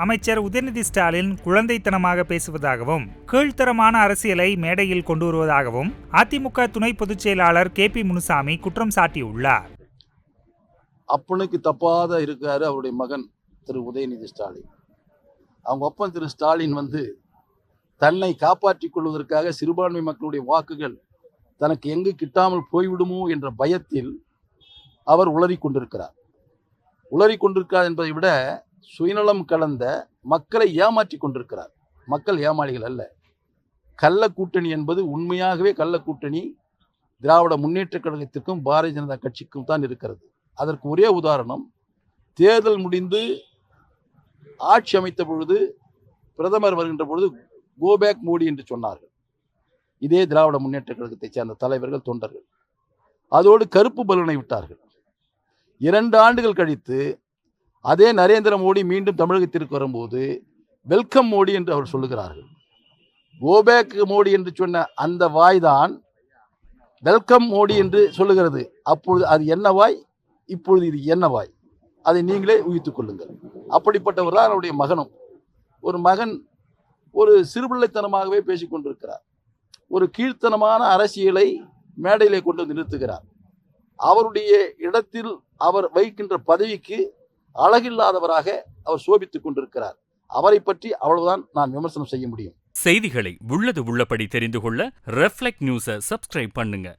அமைச்சர் உதயநிதி ஸ்டாலின் குழந்தைத்தனமாக பேசுவதாகவும் கீழ்த்தரமான அரசியலை மேடையில் கொண்டு வருவதாகவும் அதிமுக துணை பொதுச் செயலாளர் KP முனுசாமி குற்றம் சாட்டியுள்ளார். அப்பனுக்கு தப்பாத இருக்காரு அவருடைய மகன் திரு உதயநிதி ஸ்டாலின். அவங்க அப்பன் திரு ஸ்டாலின் தன்னை காப்பாற்றிக் கொள்வதற்காக சிறுபான்மை மக்களுடைய வாக்குகள் தனக்கு எங்கு கிட்டாமல் போய்விடுமோ என்ற பயத்தில் அவர் உளறிக் கொண்டிருக்கிறார் என்பதை விட சுயநலம் கலந்த மக்களை ஏமாற்றி கொண்டிருக்கிறார். மக்கள் ஏமாளிகள் அல்ல. கள்ள கூட்டணி என்பது உண்மையாகவே கள்ள கூட்டணி திராவிட முன்னேற்ற கழகத்திற்கும் பாரதிய ஜனதா கட்சிக்கும் தான் இருக்கிறது. அதற்கு ஒரே உதாரணம், தேர்தல் முடிந்து ஆட்சி அமைத்த பொழுது பிரதமர் வருகின்ற பொழுது கோபேக் மோடி என்று சொன்னார்கள். இதே திராவிட முன்னேற்ற கழகத்தை சேர்ந்த தலைவர்கள், தொண்டர்கள். அதோடு கருப்பு பலூனை விட்டார்கள். 2 ஆண்டுகள் கழித்து அதே நரேந்திர மோடி மீண்டும் தமிழகத்திற்கு வரும்போது வெல்கம் மோடி என்று அவர் சொல்லுகிறார்கள். கோபேக் மோடி என்று சொன்ன அந்த வாய்தான் வெல்கம் மோடி என்று சொல்லுகிறது. அப்பொழுது அது என்ன வாய், இப்பொழுது இது என்ன வாய், அதை நீங்களே ஊகித்துக் கொள்ளுங்கள். அப்படிப்பட்டவர் தான் அவருடைய மகனும். ஒரு மகன் ஒரு சிறுபிள்ளைத்தனமாகவே பேசிக்கொண்டிருக்கிறார். ஒரு கீழ்த்தனமான அரசியலை மேடையிலே கொண்டு நிறுத்துகிறார். அவருடைய இடத்தில் அவர் வகிக்கின்ற பதவிக்கு அழகில்லாதவராக அவர் சோபித்துக் கொண்டிருக்கிறார். அவரை பற்றி அவ்வளவுதான் நான் விமர்சனம் செய்ய முடியும். செய்திகளை உள்ளது உள்ளபடி தெரிந்து கொள்ள ரெஃப்ளெக்ட் நியூஸை சப்ஸ்கிரைப் பண்ணுங்க.